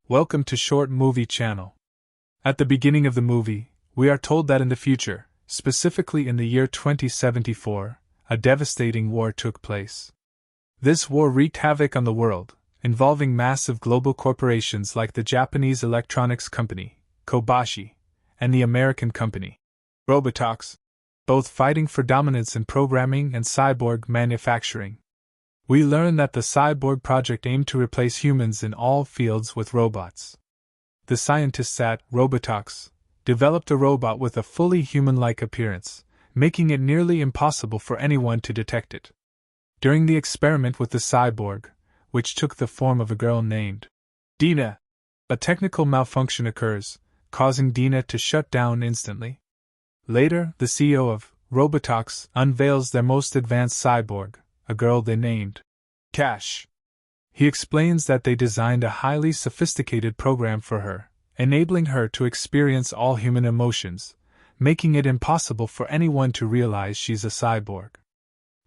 Welcome to Short Movie Channel. At the beginning of the movie, we are told that in the future, specifically in the year 2074, a devastating war took place. This war wreaked havoc on the world, involving massive global corporations like the Japanese electronics company, Kobashi, and the American company, Robotics, both fighting for dominance in programming and cyborg manufacturing. We learn that the cyborg project aimed to replace humans in all fields with robots. The scientists at Robotics developed a robot with a fully human-like appearance, making it nearly impossible for anyone to detect it. During the experiment with the cyborg, which took the form of a girl named Dina, a technical malfunction occurs, causing Dina to shut down instantly. Later, the CEO of Robotics unveils their most advanced cyborg, a girl they named Cash. He explains that they designed a highly sophisticated program for her, enabling her to experience all human emotions, making it impossible for anyone to realize she's a cyborg.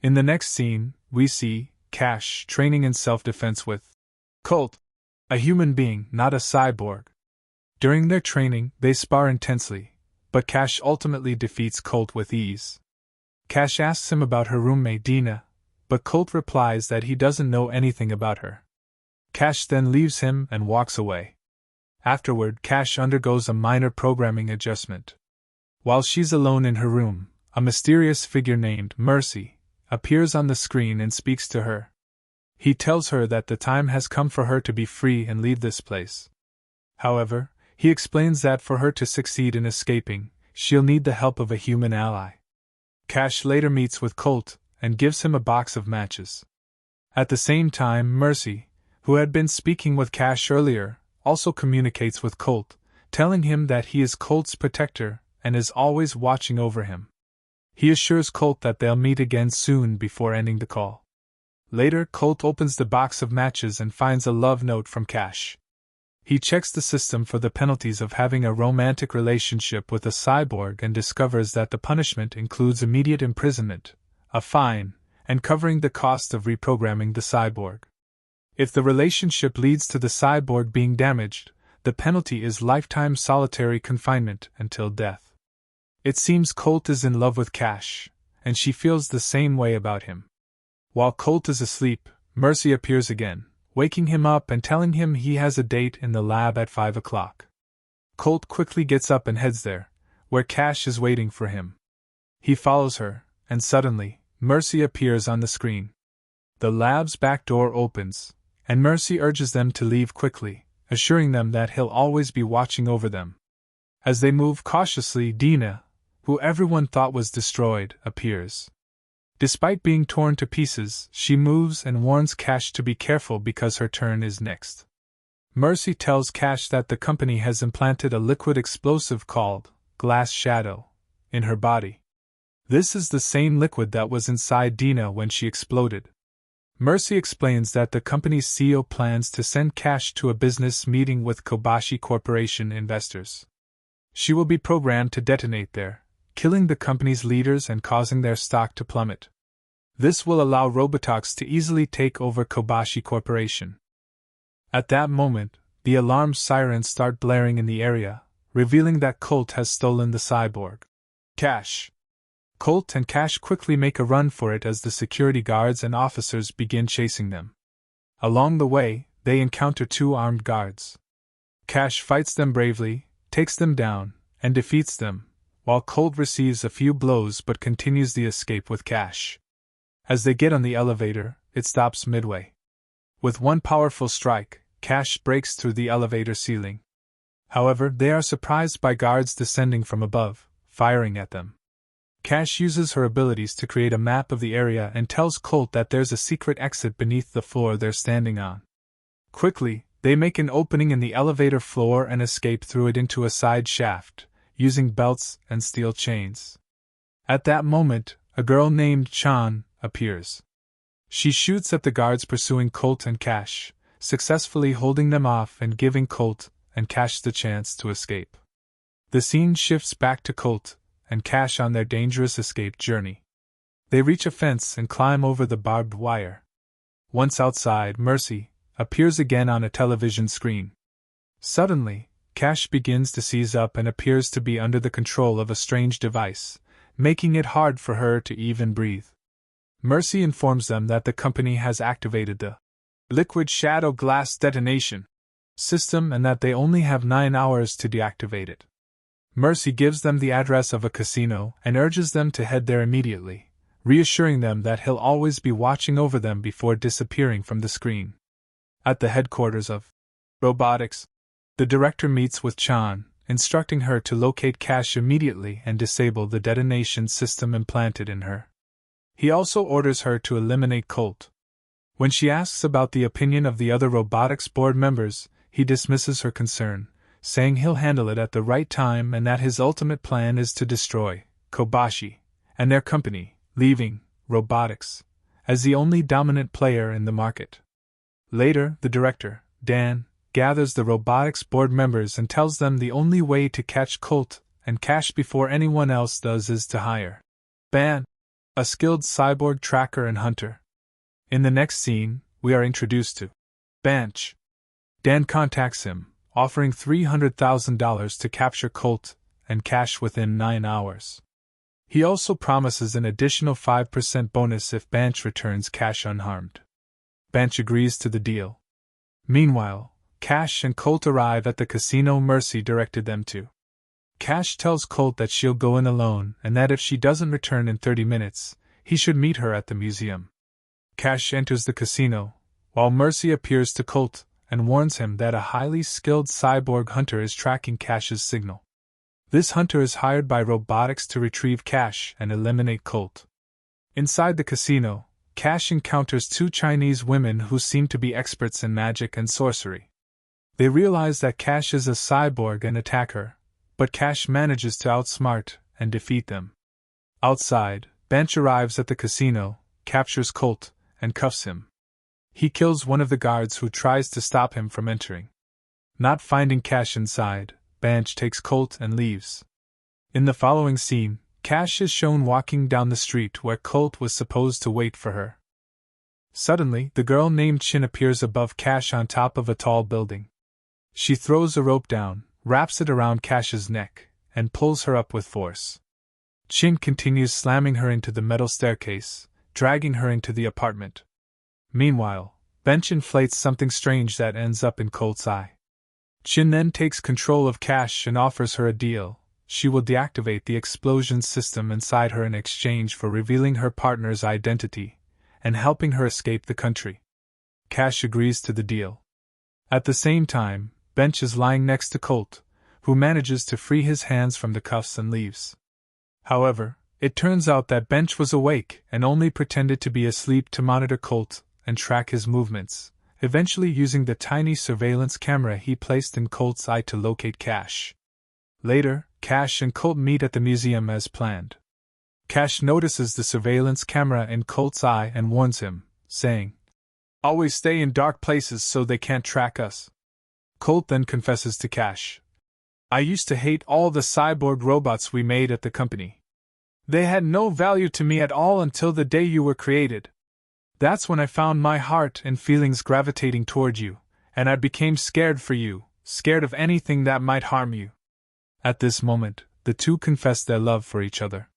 In the next scene, we see Cash training in self-defense with Colt, a human being, not a cyborg. During their training, they spar intensely, but Cash ultimately defeats Colt with ease. Cash asks him about her roommate Dina, but Colt replies that he doesn't know anything about her. Cash then leaves him and walks away. Afterward, Cash undergoes a minor programming adjustment. While she's alone in her room, a mysterious figure named Mercy appears on the screen and speaks to her. He tells her that the time has come for her to be free and leave this place. However, he explains that for her to succeed in escaping, she'll need the help of a human ally. Cash later meets with Colt and gives him a box of matches. At the same time, Mercy, who had been speaking with Cash earlier, also communicates with Colt, telling him that he is Colt's protector and is always watching over him. He assures Colt that they'll meet again soon before ending the call. Later, Colt opens the box of matches and finds a love note from Cash. He checks the system for the penalties of having a romantic relationship with a cyborg and discovers that the punishment includes immediate imprisonment, a fine, and covering the cost of reprogramming the cyborg. If the relationship leads to the cyborg being damaged, the penalty is lifetime solitary confinement until death. It seems Colt is in love with Cash, and she feels the same way about him. While Colt is asleep, Mercy appears again, waking him up and telling him he has a date in the lab at 5 o'clock. Colt quickly gets up and heads there, where Cash is waiting for him. He follows her, and suddenly, Mercy appears on the screen. The lab's back door opens, and Mercy urges them to leave quickly, assuring them that he'll always be watching over them. As they move cautiously, Dina, who everyone thought was destroyed, appears. Despite being torn to pieces, she moves and warns Cash to be careful because her turn is next. Mercy tells Cash that the company has implanted a liquid explosive called Glass Shadow in her body. This is the same liquid that was inside Dina when she exploded. Mercy explains that the company's CEO plans to send Cash to a business meeting with Kobashi Corporation investors. She will be programmed to detonate there, killing the company's leaders and causing their stock to plummet. This will allow Robotics to easily take over Kobashi Corporation. At that moment, the alarm sirens start blaring in the area, revealing that Colt has stolen the cyborg. Cash. Colt and Cash quickly make a run for it as the security guards and officers begin chasing them. Along the way, they encounter 2 armed guards. Cash fights them bravely, takes them down, and defeats them, while Colt receives a few blows but continues the escape with Cash. As they get on the elevator, it stops midway. With one powerful strike, Cash breaks through the elevator ceiling. However, they are surprised by guards descending from above, firing at them. Cash uses her abilities to create a map of the area and tells Colt that there's a secret exit beneath the floor they're standing on. Quickly, they make an opening in the elevator floor and escape through it into a side shaft, using belts and steel chains. At that moment, a girl named Chan appears. She shoots at the guards pursuing Colt and Cash, successfully holding them off and giving Colt and Cash the chance to escape. The scene shifts back to Colt and Cash on their dangerous escape journey. They reach a fence and climb over the barbed wire. Once outside, Mercy appears again on a television screen. Suddenly, Cash begins to seize up and appears to be under the control of a strange device, making it hard for her to even breathe. Mercy informs them that the company has activated the liquid shadow glass detonation system and that they only have 9 hours to deactivate it. Mercy gives them the address of a casino and urges them to head there immediately, reassuring them that he'll always be watching over them before disappearing from the screen. At the headquarters of Robotics, the director meets with Chan, instructing her to locate Cash immediately and disable the detonation system implanted in her. He also orders her to eliminate Colt. When she asks about the opinion of the other Robotics board members, he dismisses her concern, saying he'll handle it at the right time and that his ultimate plan is to destroy Kobashi and their company, leaving Robotics as the only dominant player in the market. Later, the director, Dan, gathers the Robotics board members and tells them the only way to catch Colt and Cash before anyone else does is to hire Ban, a skilled cyborg tracker and hunter. In the next scene, we are introduced to Banch. Dan contacts him, offering $300,000 to capture Colt and Cash within 9 hours. He also promises an additional 5% bonus if Banch returns Cash unharmed. Banch agrees to the deal. Meanwhile, Cash and Colt arrive at the casino Mercy directed them to. Cash tells Colt that she'll go in alone and that if she doesn't return in 30 minutes, he should meet her at the museum. Cash enters the casino, while Mercy appears to Colt and warns him that a highly skilled cyborg hunter is tracking Cash's signal. This hunter is hired by Robotics to retrieve Cash and eliminate Colt. Inside the casino, Cash encounters 2 Chinese women who seem to be experts in magic and sorcery. They realize that Cash is a cyborg and attack her, but Cash manages to outsmart and defeat them. Outside, Bench arrives at the casino, captures Colt, and cuffs him. He kills one of the guards who tries to stop him from entering. Not finding Cash inside, Bench takes Colt and leaves. In the following scene, Cash is shown walking down the street where Colt was supposed to wait for her. Suddenly, the girl named Chin appears above Cash on top of a tall building. She throws a rope down, wraps it around Cash's neck, and pulls her up with force. Chin continues slamming her into the metal staircase, dragging her into the apartment. Meanwhile, Bench inflates something strange that ends up in Colt's eye. Chin then takes control of Cash and offers her a deal. She will deactivate the explosion system inside her in exchange for revealing her partner's identity and helping her escape the country. Cash agrees to the deal. At the same time, Bench is lying next to Colt, who manages to free his hands from the cuffs and leaves. However, it turns out that Bench was awake and only pretended to be asleep to monitor Colt and track his movements, eventually using the tiny surveillance camera he placed in Colt's eye to locate Cash. Later, Cash and Colt meet at the museum as planned. Cash notices the surveillance camera in Colt's eye and warns him, saying, "Always stay in dark places so they can't track us." Colt then confesses to Cash, "I used to hate all the cyborg robots we made at the company. They had no value to me at all until the day you were created. That's when I found my heart and feelings gravitating toward you, and I became scared for you, scared of anything that might harm you." At this moment, the two confess their love for each other.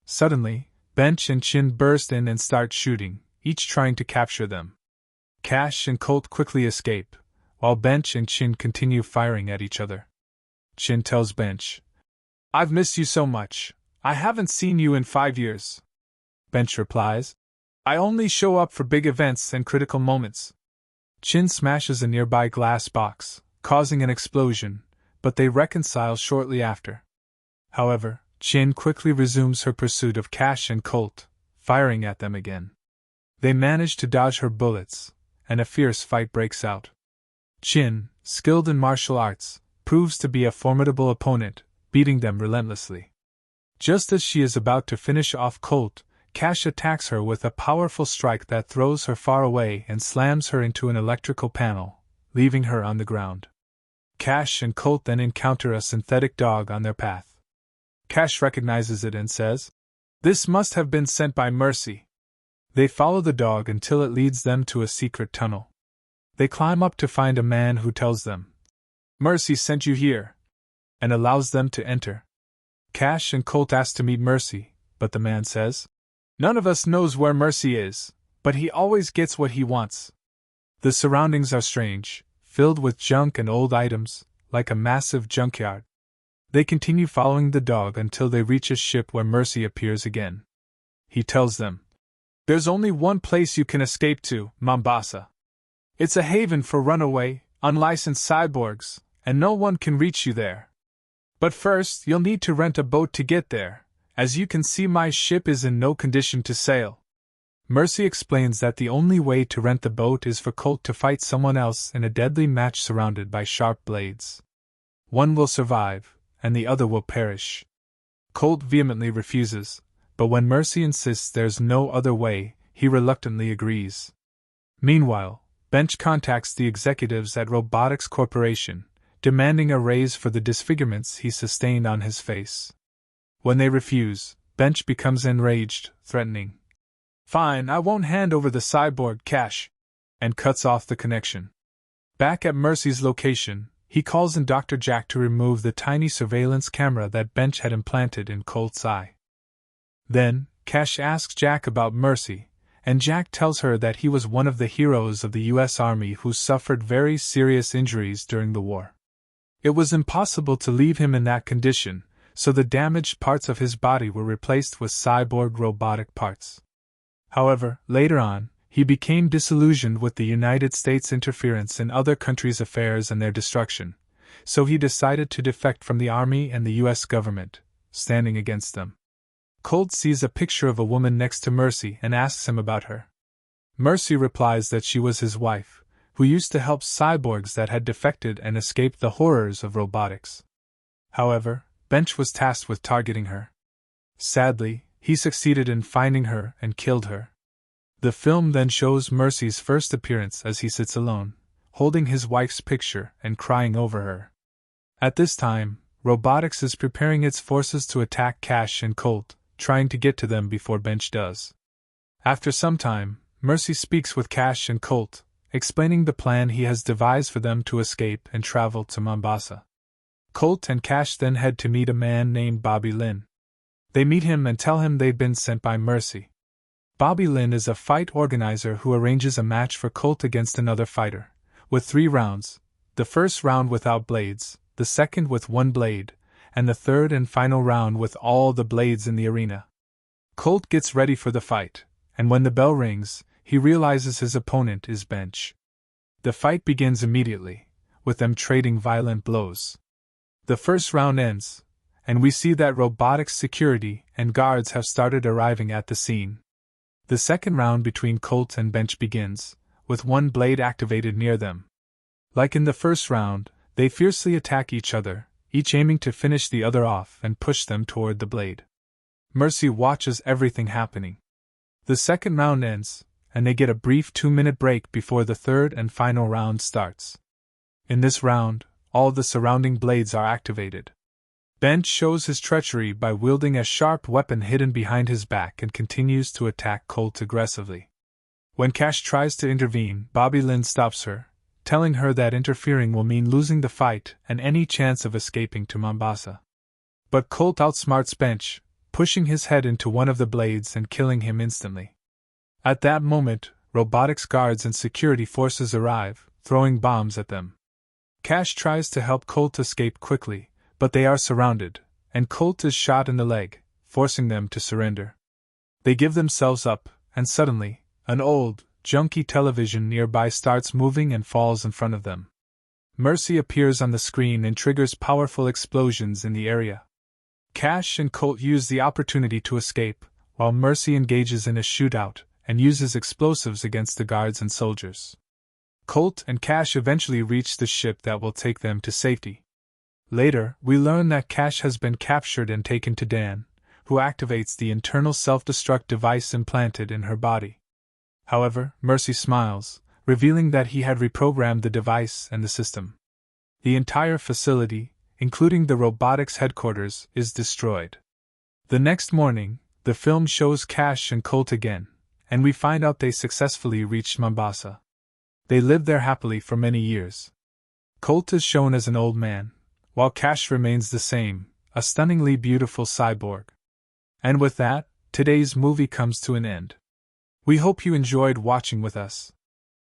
Suddenly, Bench and Chin burst in and start shooting, each trying to capture them. Cash and Colt quickly escape, while Bench and Chin continue firing at each other. Chin tells Bench, "I've missed you so much. I haven't seen you in 5 years." Bench replies, "I only show up for big events and critical moments." Chin smashes a nearby glass box, causing an explosion, but they reconcile shortly after. However, Chin quickly resumes her pursuit of Cash and Colt, firing at them again. They manage to dodge her bullets, and a fierce fight breaks out. Chin, skilled in martial arts, proves to be a formidable opponent, beating them relentlessly. Just as she is about to finish off Colt, Cash attacks her with a powerful strike that throws her far away and slams her into an electrical panel, leaving her on the ground. Cash and Colt then encounter a synthetic dog on their path. Cash recognizes it and says, "This must have been sent by Mercy." They follow the dog until it leads them to a secret tunnel. They climb up to find a man who tells them, Mercy sent you here, and allows them to enter. Cash and Colt ask to meet Mercy, but the man says, "None of us knows where Mercy is, but he always gets what he wants." The surroundings are strange, filled with junk and old items, like a massive junkyard. They continue following the dog until they reach a ship where Mercy appears again. He tells them, "There's only one place you can escape to, Mombasa. It's a haven for runaway, unlicensed cyborgs, and no one can reach you there. But first, you'll need to rent a boat to get there. As you can see, my ship is in no condition to sail." Mercy explains that the only way to rent the boat is for Colt to fight someone else in a deadly match surrounded by sharp blades. One will survive, and the other will perish. Colt vehemently refuses, but when Mercy insists there's no other way, he reluctantly agrees. Meanwhile, Bench contacts the executives at Robotics Corporation, demanding a raise for the disfigurements he sustained on his face. When they refuse, Bench becomes enraged, threatening, "Fine, I won't hand over the cyborg cash," and cuts off the connection. Back at Mercy's location, he calls in Dr. Jack to remove the tiny surveillance camera that Bench had implanted in Colt's eye. Then, Cash asks Jack about Mercy, and Jack tells her that he was one of the heroes of the U.S. Army who suffered very serious injuries during the war. It was impossible to leave him in that condition, so the damaged parts of his body were replaced with cyborg robotic parts. However, later on, he became disillusioned with the United States' interference in other countries' affairs and their destruction, so he decided to defect from the Army and the U.S. government, standing against them. Colt sees a picture of a woman next to Mercy and asks him about her. Mercy replies that she was his wife, who used to help cyborgs that had defected and escaped the horrors of robotics. However, Bench was tasked with targeting her. Sadly, he succeeded in finding her and killed her. The film then shows Mercy's first appearance as he sits alone, holding his wife's picture and crying over her. At this time, Robotics is preparing its forces to attack Cash and Colt, trying to get to them before Bench does. After some time, Mercy speaks with Cash and Colt, explaining the plan he has devised for them to escape and travel to Mombasa. Colt and Cash then head to meet a man named Bobby Lin. They meet him and tell him they've been sent by Mercy. Bobby Lin is a fight organizer who arranges a match for Colt against another fighter, with 3 rounds, the first round without blades, the second with 1 blade, and the third and final round with all the blades in the arena. Colt gets ready for the fight, and when the bell rings, he realizes his opponent is Bench. The fight begins immediately, with them trading violent blows. The first round ends, and we see that Robotics security and guards have started arriving at the scene. The second round between Colt and Bench begins, with 1 blade activated near them. Like in the first round, they fiercely attack each other, each aiming to finish the other off and push them toward the blade. Mercy watches everything happening. The second round ends, and they get a brief 2-minute break before the third and final round starts. In this round, all the surrounding blades are activated. Bench shows his treachery by wielding a sharp weapon hidden behind his back and continues to attack Colt aggressively. When Cash tries to intervene, Bobby Lin stops her, telling her that interfering will mean losing the fight and any chance of escaping to Mombasa. But Colt outsmarts Bench, pushing his head into one of the blades and killing him instantly. At that moment, Robotics guards and security forces arrive, throwing bombs at them. Cash tries to help Colt escape quickly, but they are surrounded, and Colt is shot in the leg, forcing them to surrender. They give themselves up, and suddenly, an old, junky television nearby starts moving and falls in front of them. Mercy appears on the screen and triggers powerful explosions in the area. Cash and Colt use the opportunity to escape, while Mercy engages in a shootout and uses explosives against the guards and soldiers. Colt and Cash eventually reach the ship that will take them to safety. Later, we learn that Cash has been captured and taken to Dan, who activates the internal self-destruct device implanted in her body. However, Mercy smiles, revealing that he had reprogrammed the device and the system. The entire facility, including the Robotics headquarters, is destroyed. The next morning, the film shows Cash and Colt again, and we find out they successfully reached Mombasa. They lived there happily for many years. Colt is shown as an old man, while Cash remains the same, a stunningly beautiful cyborg. And with that, today's movie comes to an end. We hope you enjoyed watching with us.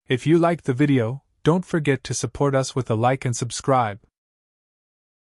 If you liked the video, don't forget to support us with a like and subscribe.